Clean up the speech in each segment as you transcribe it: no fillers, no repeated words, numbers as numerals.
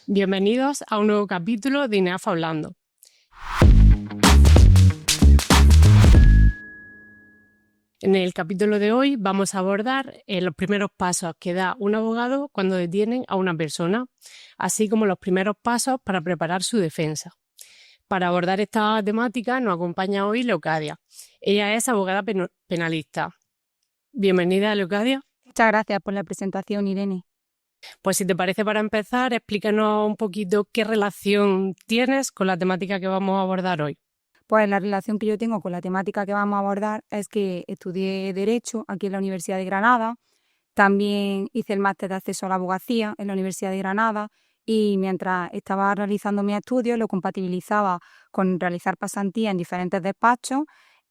Bienvenidos a un nuevo capítulo de INEAF Hablando. En el capítulo de hoy vamos a abordar los primeros pasos que da un abogado cuando detienen a una persona, así como los primeros pasos para preparar su defensa. Para abordar esta temática nos acompaña hoy Leocadia. Ella es abogada penalista. Bienvenida, Leocadia. Muchas gracias por la presentación, Irene. Pues si te parece, para empezar, explícanos un poquito qué relación tienes con la temática que vamos a abordar hoy. Pues la relación que yo tengo con la temática que vamos a abordar es que estudié Derecho aquí en la Universidad de Granada, también hice el máster de acceso a la abogacía en la Universidad de Granada y mientras estaba realizando mis estudios lo compatibilizaba con realizar pasantía en diferentes despachos.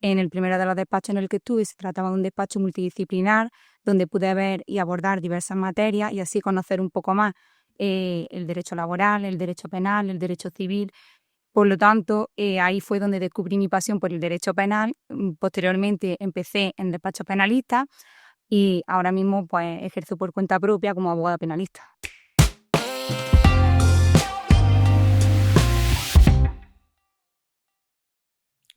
En el primero de los despachos en el que estuve se trataba de un despacho multidisciplinar donde pude ver y abordar diversas materias y así conocer un poco más el derecho laboral, el derecho penal, el derecho civil. Por lo tanto, ahí fue donde descubrí mi pasión por el derecho penal. Posteriormente empecé en despacho penalista y ahora mismo pues ejerzo por cuenta propia como abogada penalista.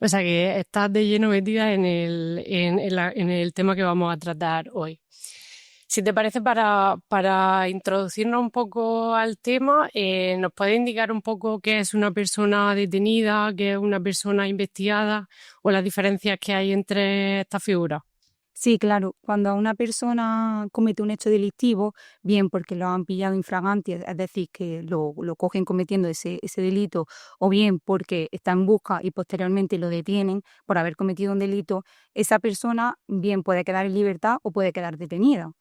O sea que estás de lleno metida en el tema que vamos a tratar hoy. Si te parece, para introducirnos un poco al tema, ¿nos puedes indicar un poco qué es una persona detenida, qué es una persona investigada o las diferencias que hay entre estas figuras? Sí, claro, cuando una persona comete un hecho delictivo, bien porque lo han pillado infraganti, es decir, que lo cogen cometiendo ese delito, o bien porque está en busca y posteriormente lo detienen por haber cometido un delito, esa persona bien puede quedar en libertad o puede quedar detenida.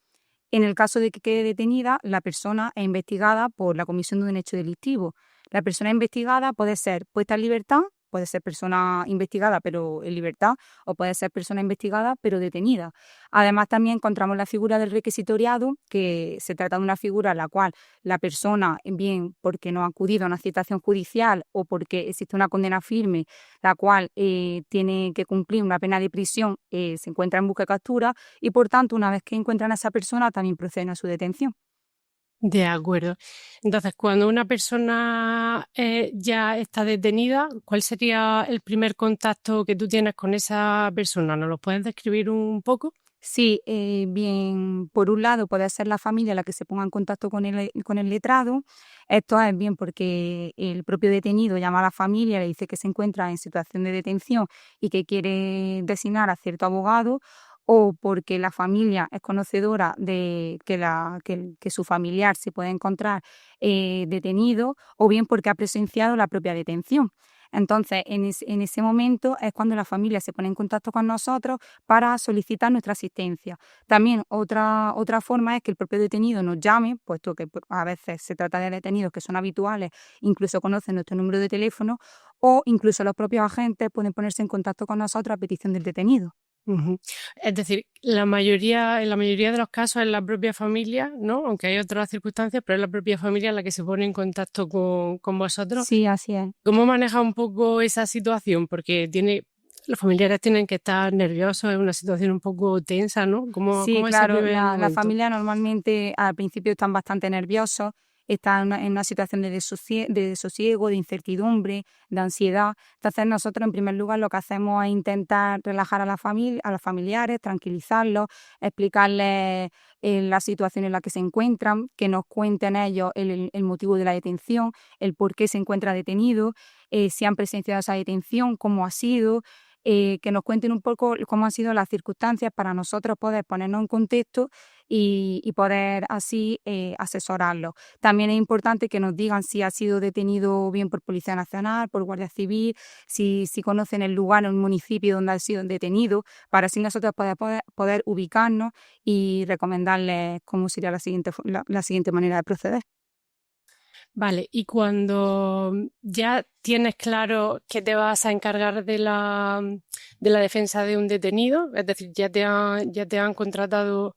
En el caso de que quede detenida, la persona es investigada por la comisión de un hecho delictivo. La persona investigada puede ser puesta en libertad, puede ser persona investigada pero en libertad, o puede ser persona investigada pero detenida. Además, también encontramos la figura del requisitoriado, que se trata de una figura en la cual la persona, bien porque no ha acudido a una citación judicial o porque existe una condena firme, la cual tiene que cumplir una pena de prisión, se encuentra en busca y captura y, por tanto, una vez que encuentran a esa persona, también proceden a su detención. De acuerdo. Entonces, cuando una persona ya está detenida, ¿cuál sería el primer contacto que tú tienes con esa persona? ¿Nos lo puedes describir un poco? Sí, bien, por un lado puede ser la familia la que se ponga en contacto con el letrado. Esto es bien porque el propio detenido llama a la familia, le dice que se encuentra en situación de detención y que quiere designar a cierto abogado, o porque la familia es conocedora de que su familiar se puede encontrar detenido, o bien porque ha presenciado la propia detención. Entonces, en ese momento es cuando la familia se pone en contacto con nosotros para solicitar nuestra asistencia. También otra forma es que el propio detenido nos llame, puesto que a veces se trata de detenidos que son habituales, incluso conocen nuestro número de teléfono, o incluso los propios agentes pueden ponerse en contacto con nosotros a petición del detenido. Ujú. Es decir, en la mayoría de los casos es la propia familia, ¿no? Aunque hay otras circunstancias, pero es la propia familia la que se pone en contacto con vosotros. Sí, así es. ¿Cómo maneja un poco esa situación? Porque los familiares tienen que estar nerviosos, es una situación un poco tensa, ¿no? Sí, ¿Cómo es ese claro, primer la momento? familia normalmente al principio están bastante nerviosos, están en una situación de desosiego, de incertidumbre, de ansiedad. Entonces nosotros en primer lugar lo que hacemos es intentar relajar a la familia, a los familiares, tranquilizarlos, explicarles la situación en la que se encuentran, que nos cuenten ellos el motivo de la detención, el por qué se encuentra detenido, si han presenciado esa detención, cómo ha sido, que nos cuenten un poco cómo han sido las circunstancias para nosotros poder ponernos en contexto y poder así asesorarlos. También es importante que nos digan si ha sido detenido bien por Policía Nacional, por Guardia Civil, si conocen el lugar o el municipio donde ha sido detenido, para así nosotros poder ubicarnos y recomendarles cómo sería la siguiente manera de proceder. Vale, y cuando ya tienes claro que te vas a encargar de la defensa de un detenido, es decir, ya te han contratado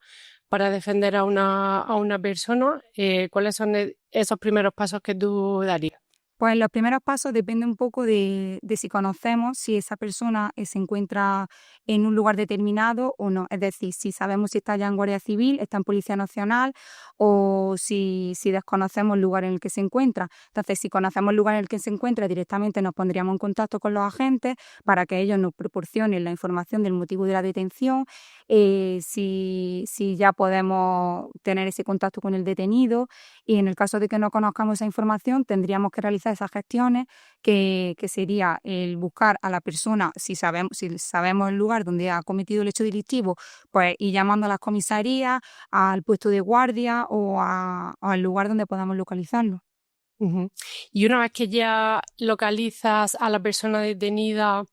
para defender a una persona, ¿cuáles son esos primeros pasos que tú darías? Pues los primeros pasos depende un poco de si conocemos si esa persona se encuentra en un lugar determinado o no. Es decir, si sabemos si está ya en Guardia Civil, está en Policía Nacional o si desconocemos el lugar en el que se encuentra. Entonces, si conocemos el lugar en el que se encuentra, directamente nos pondríamos en contacto con los agentes para que ellos nos proporcionen la información del motivo de la detención, si ya podemos tener ese contacto con el detenido, y en el caso de que no conozcamos esa información, tendríamos que realizar esas gestiones que sería el buscar a la persona, si sabemos el lugar donde ha cometido el hecho delictivo, pues ir llamando a las comisarías, al puesto de guardia o al lugar donde podamos localizarlo. Ujú. Y una vez que ya localizas a la persona detenida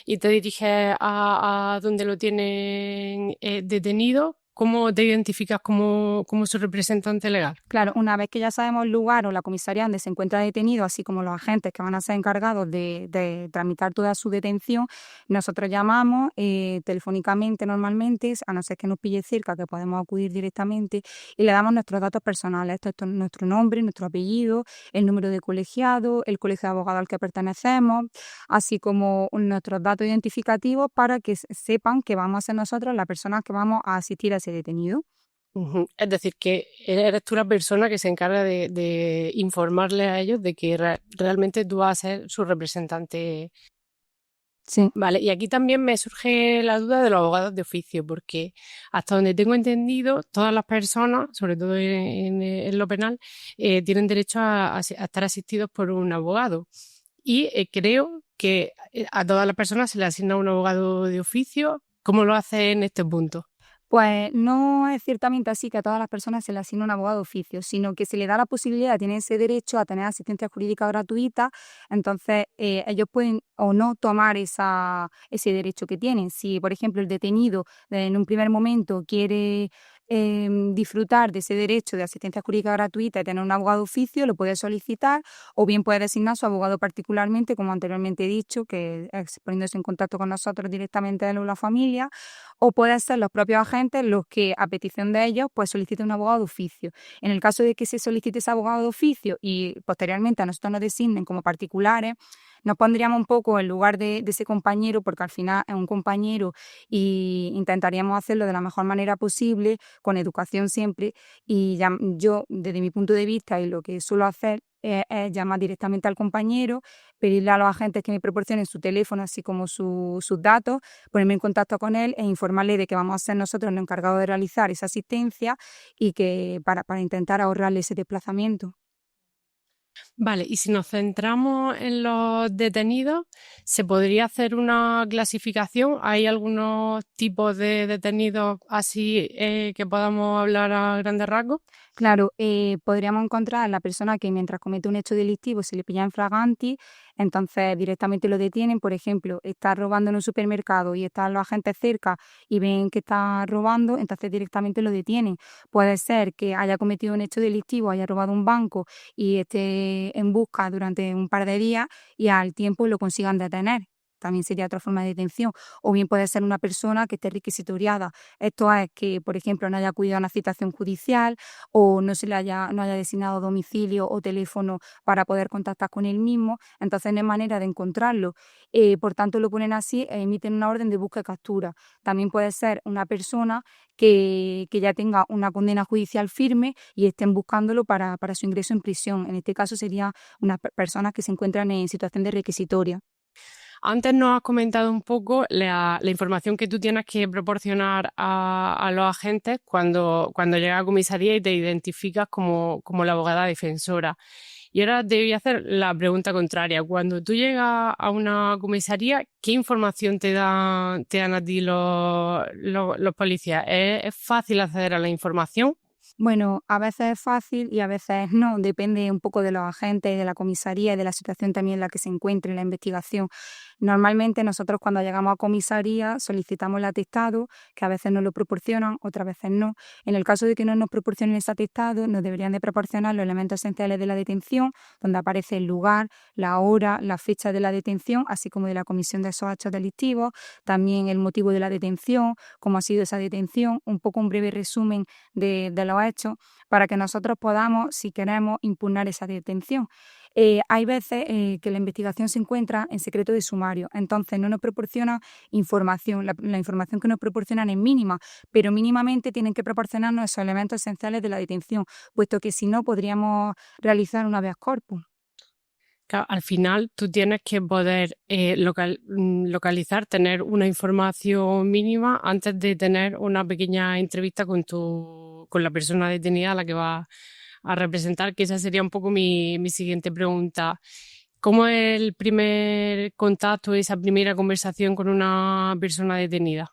y te diriges a donde lo tienen detenido, ¿cómo te identificas como su representante legal? Claro, una vez que ya sabemos el lugar o la comisaría donde se encuentra detenido, así como los agentes que van a ser encargados de tramitar toda su detención, nosotros llamamos telefónicamente normalmente, a no ser que nos pille cerca, que podemos acudir directamente, y le damos nuestros datos personales. Esto es nuestro nombre, nuestro apellido, el número de colegiado, el colegio de abogados al que pertenecemos, así como nuestros datos identificativos para que sepan que vamos a ser nosotros las personas que vamos a asistir a ese detenido. Ujú. Es decir, que eres tú la persona que se encarga de informarle a ellos de que realmente tú vas a ser su representante. Sí. Vale, y aquí también me surge la duda de los abogados de oficio, porque hasta donde tengo entendido, todas las personas, sobre todo en lo penal, tienen derecho a estar asistidos por un abogado. Y creo que a todas las personas se les asigna un abogado de oficio. ¿Cómo lo hace en este punto? Pues no es ciertamente así que a todas las personas se les asigna un abogado de oficio, sino que se le da la posibilidad, tienen ese derecho a tener asistencia jurídica gratuita, entonces ellos pueden o no tomar ese derecho que tienen. Si, por ejemplo, el detenido en un primer momento quiere disfrutar de ese derecho de asistencia jurídica gratuita y tener un abogado de oficio, lo puede solicitar, o bien puede designar su abogado particularmente, como anteriormente he dicho, que es poniéndose en contacto con nosotros directamente él o la familia, o pueden ser los propios agentes los que, a petición de ellos, pues soliciten un abogado de oficio. En el caso de que se solicite ese abogado de oficio y posteriormente a nosotros nos designen como particulares, nos pondríamos un poco en lugar de ese compañero, porque al final es un compañero y intentaríamos hacerlo de la mejor manera posible, con educación siempre, y yo, desde mi punto de vista y lo que suelo hacer, es llamar directamente al compañero, pedirle a los agentes que me proporcionen su teléfono, así como sus datos, ponerme en contacto con él e informarle de que vamos a ser nosotros los encargados de realizar esa asistencia y que para intentar ahorrarle ese desplazamiento. Vale, y si nos centramos en los detenidos, ¿se podría hacer una clasificación? ¿Hay algunos tipos de detenidos así que podamos hablar a grandes rasgos? Claro, podríamos encontrar a la persona que mientras comete un hecho delictivo se le pilla en flagranti, entonces directamente lo detienen. Por ejemplo, está robando en un supermercado y están los agentes cerca y ven que está robando, entonces directamente lo detienen. Puede ser que haya cometido un hecho delictivo, haya robado un banco y esté en busca durante un par de días y al tiempo lo consigan detener. También sería otra forma de detención. O bien puede ser una persona que esté requisitoriada. Esto es que, por ejemplo, no haya acudido a una citación judicial o no haya designado domicilio o teléfono para poder contactar con él mismo, entonces no hay manera de encontrarlo. Por tanto, lo ponen así e emiten una orden de búsqueda y captura. También puede ser una persona que ya tenga una condena judicial firme y estén buscándolo para su ingreso en prisión. En este caso serían unas personas que se encuentran en situación de requisitoria. Antes nos has comentado un poco la información que tú tienes que proporcionar a los agentes cuando llegas a comisaría y te identificas como la abogada defensora. Y ahora te voy a hacer la pregunta contraria. Cuando tú llegas a una comisaría, ¿qué información te dan a ti los policías? ¿Es fácil acceder a la información? Bueno, a veces es fácil y a veces no, depende un poco de los agentes, de la comisaría y de la situación también en la que se encuentre la investigación. Normalmente nosotros cuando llegamos a comisaría solicitamos el atestado, que a veces nos lo proporcionan, otras veces no. En el caso de que no nos proporcionen ese atestado, nos deberían de proporcionar los elementos esenciales de la detención, donde aparece el lugar, la hora, la fecha de la detención, así como de la comisión de esos hechos delictivos, también el motivo de la detención, cómo ha sido esa detención, un poco un breve resumen de los los hechos para que nosotros podamos, si queremos, impugnar esa detención. Hay veces que la investigación se encuentra en secreto de sumario, entonces no nos proporciona información. La información que nos proporcionan es mínima, pero mínimamente tienen que proporcionarnos esos elementos esenciales de la detención, puesto que si no podríamos realizar un habeas corpus. Claro, al final tú tienes que poder localizar, tener una información mínima antes de tener una pequeña entrevista con la persona detenida a la que va a representar, que esa sería un poco mi siguiente pregunta. ¿Cómo es el primer contacto, esa primera conversación con una persona detenida?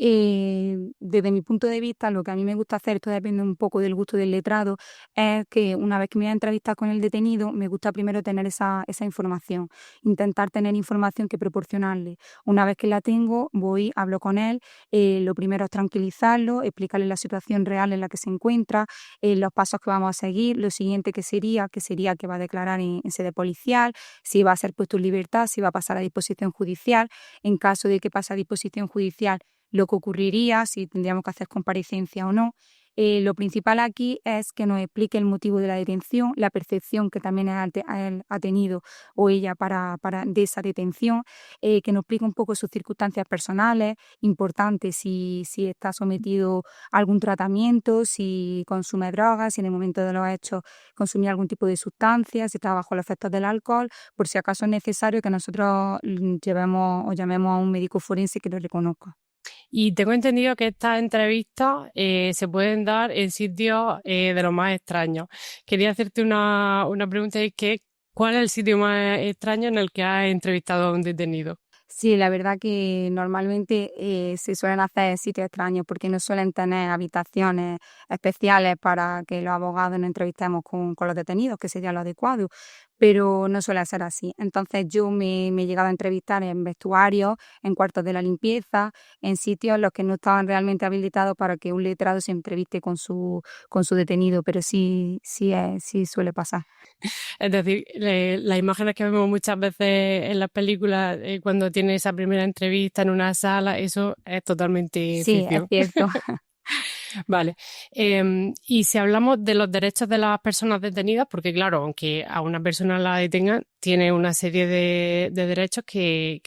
Desde mi punto de vista, lo que a mí me gusta hacer, esto depende un poco del gusto del letrado, es que una vez que me voy a entrevistar con el detenido, me gusta primero tener esa información, intentar tener información que proporcionarle. Una vez que la tengo, voy, hablo con él, lo primero es tranquilizarlo, explicarle la situación real en la que se encuentra, los pasos que vamos a seguir, lo siguiente que va a declarar en sede policial, si va a ser puesto en libertad, si va a pasar a disposición judicial. En caso de que pase a disposición judicial, lo que ocurriría, si tendríamos que hacer comparecencia o no. Lo principal aquí es que nos explique el motivo de la detención, la percepción que también él ha tenido o ella de esa detención, que nos explique un poco sus circunstancias personales, importante si está sometido a algún tratamiento, si consume drogas, si en el momento de los hechos consumía algún tipo de sustancia, si está bajo los efectos del alcohol, por si acaso es necesario que nosotros llevemos o llamemos a un médico forense que lo reconozca. Y tengo entendido que estas entrevistas se pueden dar en sitios de los más extraños. Quería hacerte una pregunta, y es que ¿cuál es el sitio más extraño en el que has entrevistado a un detenido? Sí, la verdad que normalmente se suelen hacer en sitios extraños porque no suelen tener habitaciones especiales para que los abogados nos entrevistemos con los detenidos, que sería lo adecuado, pero no suele ser así. Entonces yo me he llegado a entrevistar en vestuarios, en cuartos de la limpieza, en sitios en los que no estaban realmente habilitados para que un letrado se entreviste con su detenido, pero sí suele pasar. Es decir, las imágenes que vemos muchas veces en las películas, cuando tiene esa primera entrevista en una sala, eso es totalmente Sí, es ficción. cierto. Vale. Y si hablamos de los derechos de las personas detenidas, porque claro, aunque a una persona la detengan, tiene una serie de derechos que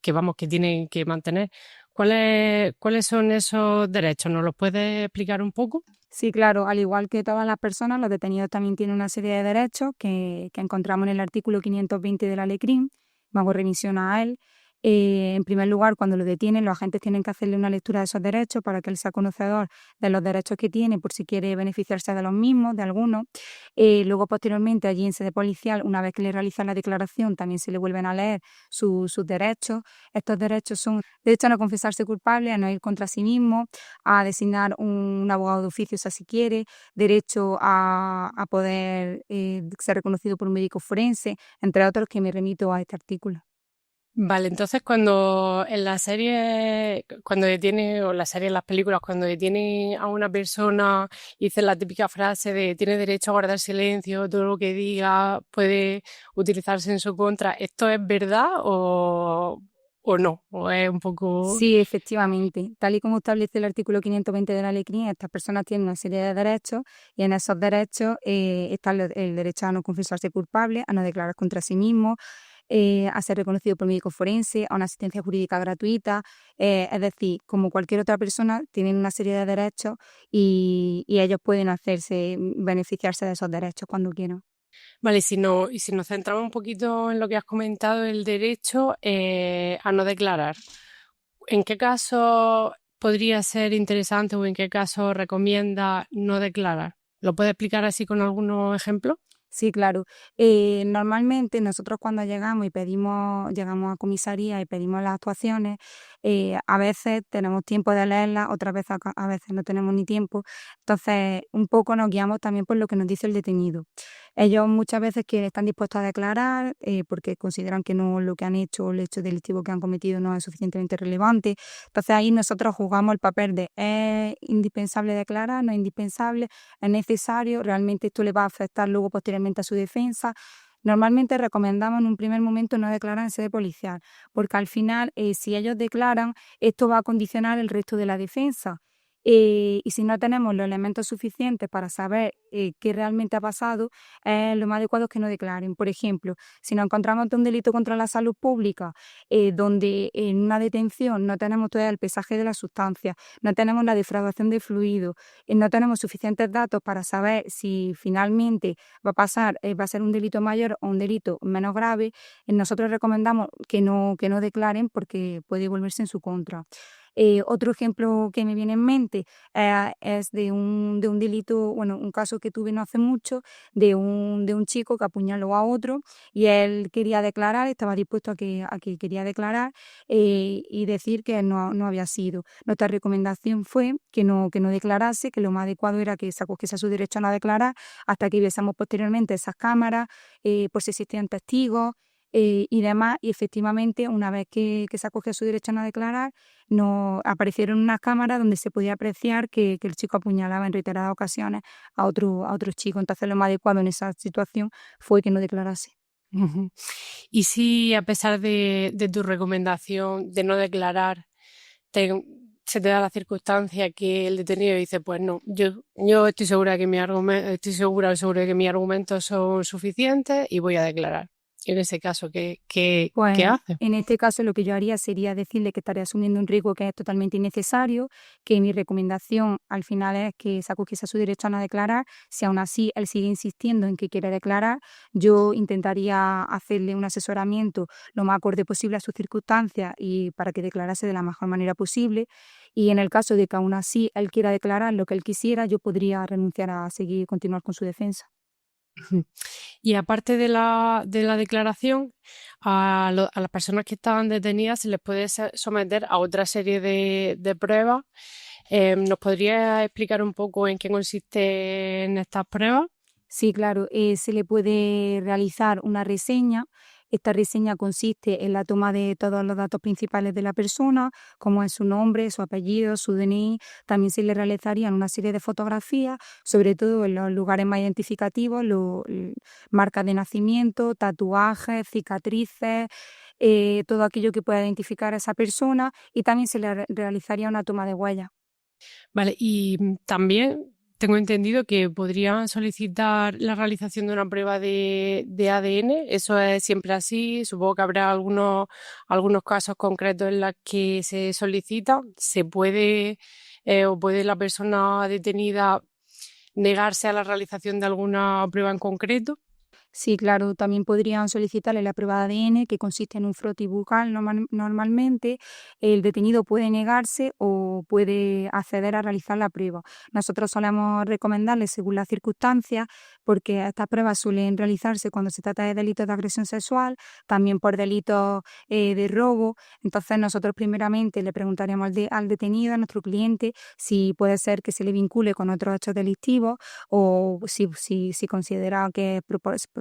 vamos, que tienen que mantener. ¿Cuáles son esos derechos? ¿Nos los puedes explicar un poco? Sí, claro, al igual que todas las personas, los detenidos también tienen una serie de derechos que encontramos en el artículo 520 de la Ley CRIM. Vamos revisión a él. En primer lugar, cuando lo detienen, los agentes tienen que hacerle una lectura de esos derechos para que él sea conocedor de los derechos que tiene, por si quiere beneficiarse de los mismos, de algunos. Luego, posteriormente, allí en sede policial, una vez que le realizan la declaración, también se le vuelven a leer sus derechos. Estos derechos son derecho a no confesarse culpable, a no ir contra sí mismo, a designar un abogado de oficio si así quiere, derecho a poder ser reconocido por un médico forense, entre otros, que me remito a este artículo. Vale, entonces cuando en la serie, cuando detiene, o en la serie, en las películas, cuando detiene a una persona y dice la típica frase de tiene derecho a guardar silencio, todo lo que diga puede utilizarse en su contra, ¿esto es verdad o no? ¿O es un poco...? Sí, efectivamente. Tal y como establece el artículo 520 de la Ley CRIM, estas personas tienen una serie de derechos y en esos derechos está el derecho a no confesarse culpable, a no declarar contra sí mismo, a ser reconocido por médico forense, a una asistencia jurídica gratuita. Es decir, como cualquier otra persona, tienen una serie de derechos y ellos pueden beneficiarse de esos derechos cuando quieran. Vale, y si nos centramos un poquito en lo que has comentado, el derecho a no declarar, ¿en qué caso podría ser interesante o en qué caso recomienda no declarar? ¿Lo puede explicar así con algunos ejemplos? Sí, claro. Normalmente nosotros cuando llegamos a comisaría y pedimos las actuaciones, a veces tenemos tiempo de leerlas, otras veces a veces no tenemos ni tiempo. Entonces, un poco nos guiamos también por lo que nos dice el detenido. Ellos muchas veces que están dispuestos a declarar porque consideran que no lo que han hecho o el hecho delictivo que han cometido no es suficientemente relevante. Entonces ahí nosotros jugamos el papel de ¿es indispensable declarar? ¿No es indispensable? ¿Es necesario? ¿Realmente esto le va a afectar luego posteriormente a su defensa? Normalmente recomendamos en un primer momento no declarar en sede policial, porque al final si ellos declaran, esto va a condicionar el resto de la defensa. Y si no tenemos los elementos suficientes para saber qué realmente ha pasado, lo más adecuado es que no declaren. Por ejemplo, si nos encontramos ante un delito contra la salud pública, donde en una detención no tenemos todavía el pesaje de la sustancia, no tenemos la defraudación de fluidos, no tenemos suficientes datos para saber si finalmente va a ser un delito mayor o un delito menos grave, nosotros recomendamos que no declaren porque puede volverse en su contra. Otro ejemplo que me viene en mente es de un delito, bueno, un caso que tuve no hace mucho, de un chico que apuñaló a otro y él quería declarar, estaba dispuesto a que quería declarar y decir que no había sido. Nuestra recomendación fue que no declarase, que lo más adecuado era que se acogiese a su derecho a no declarar hasta que viésemos posteriormente esas cámaras, por si existían testigos y demás, y efectivamente, una vez que se acoge a su derecho a no declarar, nos aparecieron unas cámaras donde se podía apreciar que el chico apuñalaba en reiteradas ocasiones a otro chico. Entonces, lo más adecuado en esa situación fue que no declarase. Ujú. Y si a pesar de tu recomendación de no declarar, se te da la circunstancia que el detenido dice, pues no, yo estoy segura que estoy segura o seguro de que mis argumentos son suficientes y voy a declarar. En ese caso, ¿qué Pues hace? en este caso lo que yo haría sería decirle que estaría asumiendo un riesgo que es totalmente innecesario, que mi recomendación al final es que se acogiese a su derecho a no declarar. Si aún así él sigue insistiendo en que quiere declarar, yo intentaría hacerle un asesoramiento lo más acorde posible a sus circunstancias y para que declarase de la mejor manera posible. Y en el caso de que aún así él quiera declarar lo que él quisiera, yo podría renunciar a seguir continuar con su defensa. Ujú. Y aparte de la declaración, a las personas que estaban detenidas se les puede someter a otra serie de pruebas. ¿Nos podrías explicar un poco en qué consisten estas pruebas? Sí, claro, se le puede realizar una reseña. Esta reseña consiste en la toma de todos los datos principales de la persona, como es su nombre, su apellido, su DNI. También se le realizarían una serie de fotografías, sobre todo en los lugares más identificativos, marcas de nacimiento, tatuajes, cicatrices, todo aquello que pueda identificar a esa persona. Y también se le realizaría una toma de huella. Vale, y también tengo entendido que podrían solicitar la realización de una prueba de ADN. ¿Eso es siempre así? Supongo que habrá algunos casos concretos en los que se solicita. ¿Se puede o puede la persona detenida negarse a la realización de alguna prueba en concreto? Sí, claro, también podrían solicitarle la prueba de ADN, que consiste en un frottis bucal normalmente. El detenido puede negarse o puede acceder a realizar la prueba. Nosotros solemos recomendarle según las circunstancias, porque estas pruebas suelen realizarse cuando se trata de delitos de agresión sexual, también por delitos de robo. Entonces nosotros primeramente le preguntaríamos al detenido, a nuestro cliente, si puede ser que se le vincule con otros hechos delictivos o si considera que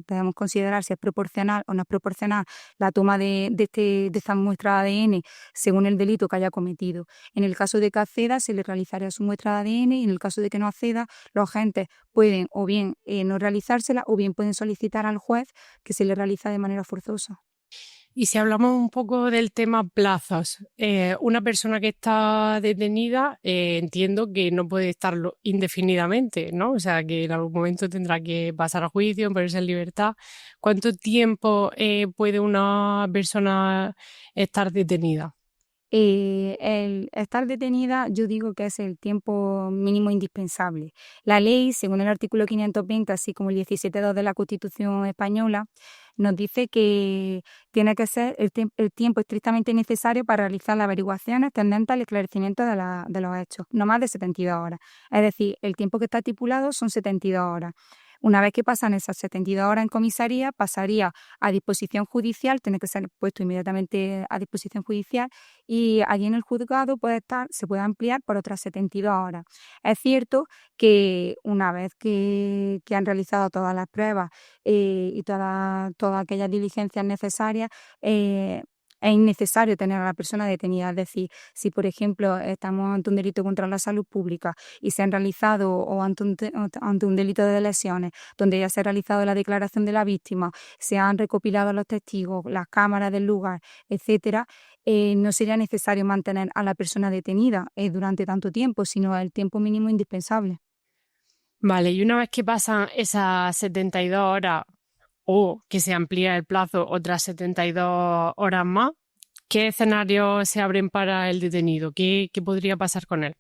podemos considerar si es proporcional o no es proporcional la toma de esta muestra de ADN según el delito que haya cometido. En el caso de que acceda, se le realizaría su muestra de ADN y en el caso de que no acceda, los agentes pueden o bien no realizársela o bien pueden solicitar al juez que se le realiza de manera forzosa. Y si hablamos un poco del tema plazos, una persona que está detenida, entiendo que no puede estarlo indefinidamente, ¿no? O sea, que en algún momento tendrá que pasar a juicio, ponerse en libertad. ¿Cuánto tiempo puede una persona estar detenida? El estar detenida, yo digo que es el tiempo mínimo indispensable. La ley, según el artículo 520, así como el 17.2 de la Constitución española, nos dice que tiene que ser el tiempo estrictamente necesario para realizar las averiguaciones tendentes al esclarecimiento de los hechos, no más de 72 horas. Es decir, el tiempo que está estipulado son 72 horas. Una vez que pasan esas 72 horas en comisaría, pasaría a disposición judicial, tiene que ser puesto inmediatamente a disposición judicial y allí en el juzgado se puede ampliar por otras 72 horas. Es cierto que una vez que han realizado todas las pruebas y todas aquellas diligencias necesarias, es innecesario tener a la persona detenida. Es decir, si por ejemplo estamos ante un delito contra la salud pública y se han realizado o ante un delito de lesiones donde ya se ha realizado la declaración de la víctima, se han recopilado los testigos, las cámaras del lugar, etcétera, no sería necesario mantener a la persona detenida durante tanto tiempo, sino el tiempo mínimo indispensable. Vale, y una vez que pasan esas 72 horas o que se amplía el plazo otras 72 horas más, ¿qué escenarios se abren para el detenido? ¿Qué podría pasar con él?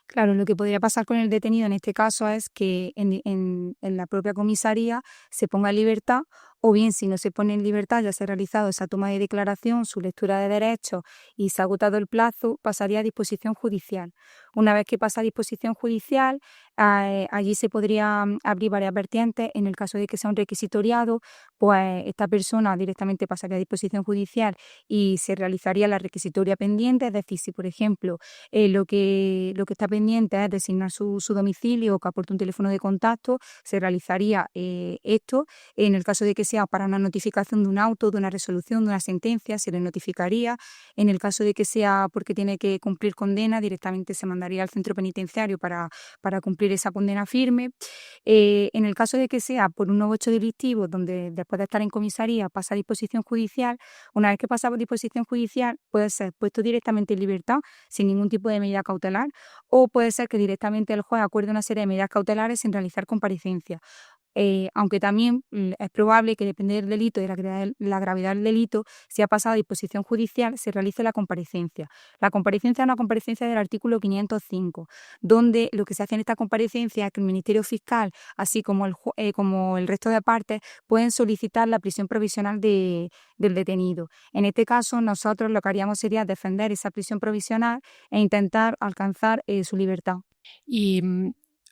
Claro, lo que podría pasar con el detenido en este caso es que en la propia comisaría se ponga en libertad, o bien si no se pone en libertad, ya se ha realizado esa toma de declaración, su lectura de derechos y se ha agotado el plazo, pasaría a disposición judicial. Una vez que pasa a disposición judicial, allí se podría abrir varias vertientes. En el caso de que sea un requisitoriado, pues esta persona directamente pasaría a disposición judicial y se realizaría la requisitoria pendiente, es decir, si por ejemplo lo que está pendiente es designar su domicilio o que aporte un teléfono de contacto, se realizaría esto. En el caso de que sea para una notificación de un auto, de una resolución, de una sentencia, se le notificaría. En el caso de que sea porque tiene que cumplir condena, directamente se mandaría al centro penitenciario para cumplir esa condena firme. En el caso de que sea por un nuevo hecho delictivo, donde después de estar en comisaría pasa a disposición judicial, una vez que pasa a disposición judicial puede ser puesto directamente en libertad sin ningún tipo de medida cautelar, o puede ser que directamente el juez acuerde una serie de medidas cautelares sin realizar comparecencia. Aunque también es probable que, depende del delito y de la gravedad del delito, si ha pasado a disposición judicial, se realice la comparecencia. La comparecencia es una comparecencia del artículo 505, donde lo que se hace en esta comparecencia es que el Ministerio Fiscal, así como como el resto de partes, pueden solicitar la prisión provisional del detenido. En este caso, nosotros lo que haríamos sería defender esa prisión provisional e intentar alcanzar su libertad. Y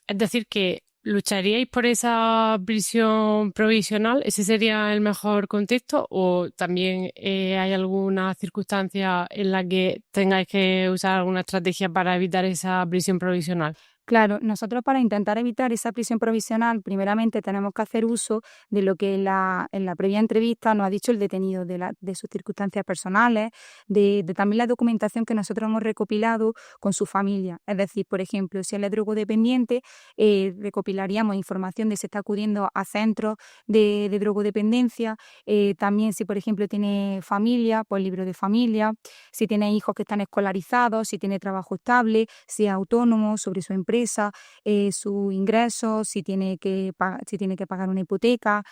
es decir, que ¿lucharíais por esa prisión provisional? ¿Ese sería el mejor contexto? ¿O también hay alguna circunstancia en la que tengáis que usar alguna estrategia para evitar esa prisión provisional? Claro, nosotros para intentar evitar esa prisión provisional, primeramente tenemos que hacer uso de lo que en la previa entrevista nos ha dicho el detenido, de sus circunstancias personales, de también la documentación que nosotros hemos recopilado con su familia. Es decir, por ejemplo, si él es drogodependiente, recopilaríamos información de si está acudiendo a centros de drogodependencia, también si, por ejemplo, tiene familia, pues libro de familia, si tiene hijos que están escolarizados, si tiene trabajo estable, si es autónomo, sobre su empresa, sus ingresos, si tiene que pagar una hipoteca,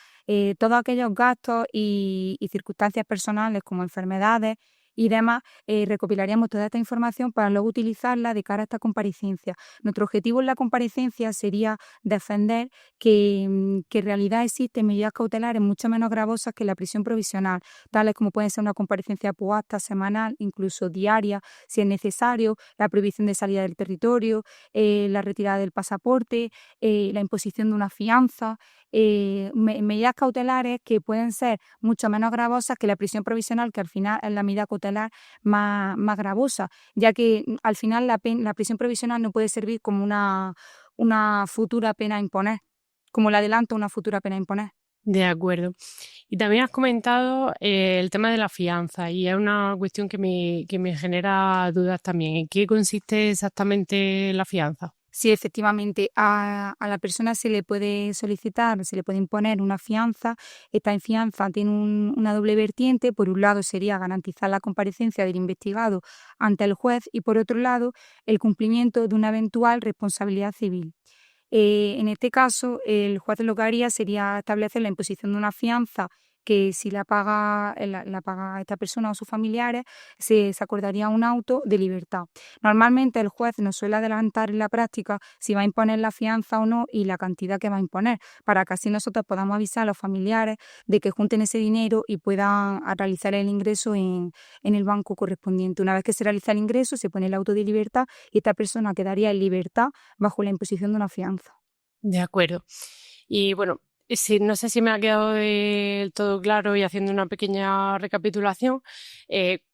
todos aquellos gastos y circunstancias personales como enfermedades y demás. Recopilaríamos toda esta información para luego utilizarla de cara a esta comparecencia. Nuestro objetivo en la comparecencia sería defender que en realidad existen medidas cautelares mucho menos gravosas que la prisión provisional, tales como pueden ser una comparecencia puesta, semanal, incluso diaria, si es necesario, la prohibición de salida del territorio, la retirada del pasaporte, la imposición de una fianza, medidas cautelares que pueden ser mucho menos gravosas que la prisión provisional, que al final es la medida cautelar más gravosa, ya que al final la prisión provisional no puede servir como una futura pena a imponer, como el adelanto a una futura pena a imponer. De acuerdo. Y también has comentado el tema de la fianza y es una cuestión que me genera dudas también. ¿En qué consiste exactamente la fianza? Sí, efectivamente, a la persona se le puede solicitar, se le puede imponer una fianza. Esta fianza tiene una doble vertiente. Por un lado sería garantizar la comparecencia del investigado ante el juez y por otro lado el cumplimiento de una eventual responsabilidad civil. En este caso, el juez lo que haría sería establecer la imposición de una fianza que, si la paga esta persona o sus familiares, se acordaría un auto de libertad. Normalmente el juez nos suele adelantar en la práctica si va a imponer la fianza o no y la cantidad que va a imponer, para que así nosotros podamos avisar a los familiares de que junten ese dinero y puedan realizar el ingreso en el banco correspondiente. Una vez que se realiza el ingreso, se pone el auto de libertad y esta persona quedaría en libertad bajo la imposición de una fianza. De acuerdo. Y bueno, sí, no sé si me ha quedado del todo claro y haciendo una pequeña recapitulación.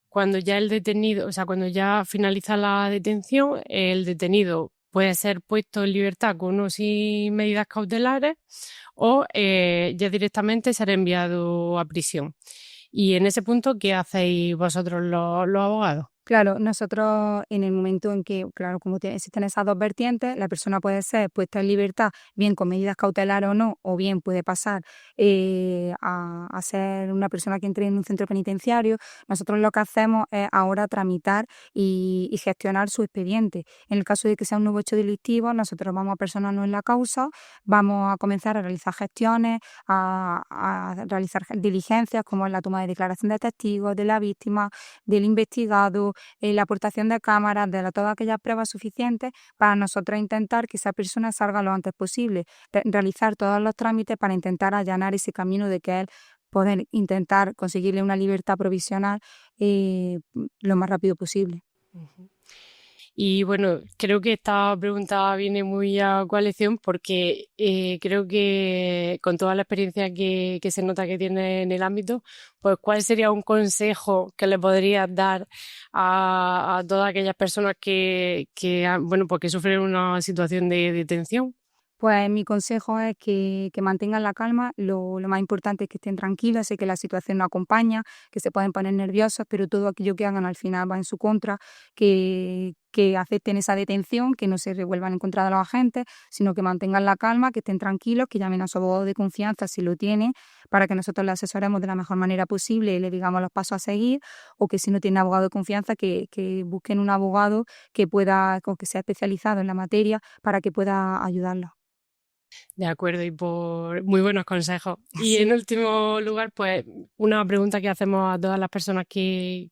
Cuando ya el detenido, o sea, cuando ya finaliza la detención, el detenido puede ser puesto en libertad con o sin medidas cautelares o ya directamente ser enviado a prisión. Y en ese punto, ¿qué hacéis vosotros los abogados? Claro, nosotros en el momento en que, claro, como existen esas dos vertientes, la persona puede ser puesta en libertad, bien con medidas cautelares o no, o bien puede pasar a ser una persona que entre en un centro penitenciario. Nosotros lo que hacemos es ahora tramitar y gestionar su expediente. En el caso de que sea un nuevo hecho delictivo, nosotros vamos a personarnos en la causa, vamos a comenzar a realizar gestiones, a realizar diligencias como es la toma de declaración de testigos, de la víctima, del investigado, la aportación de cámaras, de todas aquellas pruebas suficientes para nosotros intentar que esa persona salga lo antes posible, realizar todos los trámites para intentar allanar ese camino de que él poder intentar conseguirle una libertad provisional lo más rápido posible. Ujú. Y bueno, creo que esta pregunta viene muy a coalición porque creo que con toda la experiencia que se nota que tiene en el ámbito, pues ¿cuál sería un consejo que le podrías dar a todas aquellas personas bueno, pues que sufren una situación de detención? Pues mi consejo es que mantengan la calma, lo más importante es que estén tranquilos, sé que la situación no acompaña, que se pueden poner nerviosos, pero todo aquello que hagan al final va en su contra, que acepten esa detención, que no se revuelvan en contra de los agentes, sino que mantengan la calma, que estén tranquilos, que llamen a su abogado de confianza si lo tienen, para que nosotros le asesoremos de la mejor manera posible y le digamos los pasos a seguir, o que si no tiene abogado de confianza, que busquen un abogado que pueda, o que sea especializado en la materia para que pueda ayudarlos. De acuerdo, y por muy buenos consejos. Y Sí. en último lugar, pues una pregunta que hacemos a todas las personas que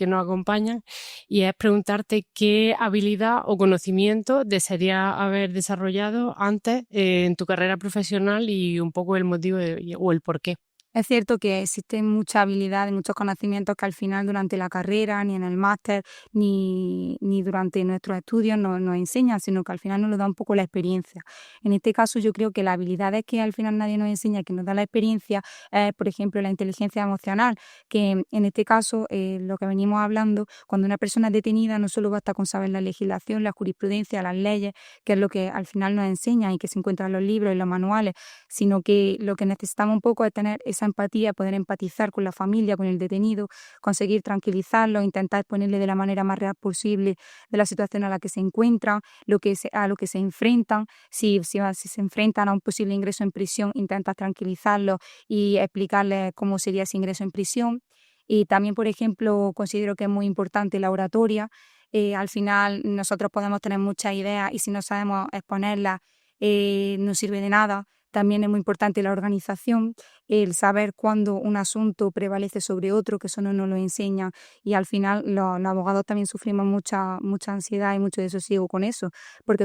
nos acompañan y es preguntarte qué habilidad o conocimiento desearías haber desarrollado antes en tu carrera profesional y un poco el motivo o el porqué. Es cierto que existen muchas habilidades, muchos conocimientos que al final durante la carrera, ni en el máster, ni durante nuestros estudios nos enseñan, sino que al final nos lo da un poco la experiencia. En este caso yo creo que las habilidades que al final nadie nos enseña, que nos da la experiencia, es por ejemplo la inteligencia emocional, que en este caso lo que venimos hablando, cuando una persona es detenida no solo basta con saber la legislación, la jurisprudencia, las leyes, que es lo que al final nos enseñan y que se encuentra en los libros y los manuales, sino que lo que necesitamos un poco es tener esa empatía, poder empatizar con la familia, con el detenido, conseguir tranquilizarlo, intentar ponerle de la manera más real posible de la situación a la que se encuentran, a lo que se enfrentan. Si se enfrentan a un posible ingreso en prisión, intentar tranquilizarlo y explicarles cómo sería ese ingreso en prisión. Y también, por ejemplo, considero que es muy importante la oratoria. Al final nosotros podemos tener muchas ideas y si no sabemos exponerlas, no sirve de nada. También es muy importante la organización, el saber cuándo un asunto prevalece sobre otro, que eso no nos lo enseña. Y al final los abogados también sufrimos mucha ansiedad y mucho desosiego con eso, porque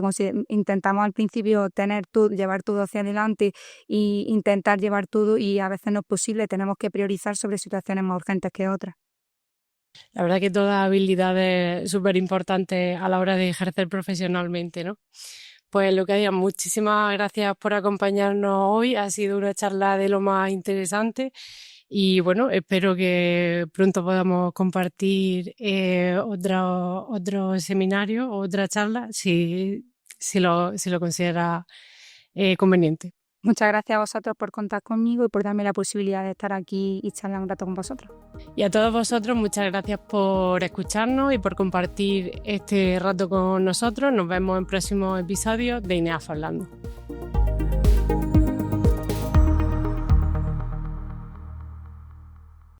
intentamos al principio llevar todo hacia adelante e intentar llevar todo y a veces no es posible, tenemos que priorizar sobre situaciones más urgentes que otras. La verdad que todas habilidades súper importantes a la hora de ejercer profesionalmente, ¿no? Pues lo que diga, muchísimas gracias por acompañarnos hoy. Ha sido una charla de lo más interesante y bueno, espero que pronto podamos compartir otro seminario o otra charla si lo considera conveniente. Muchas gracias a vosotros por contar conmigo y por darme la posibilidad de estar aquí y charlar un rato con vosotros. Y a todos vosotros, muchas gracias por escucharnos y por compartir este rato con nosotros. Nos vemos en próximos episodios de INEAF Hablando.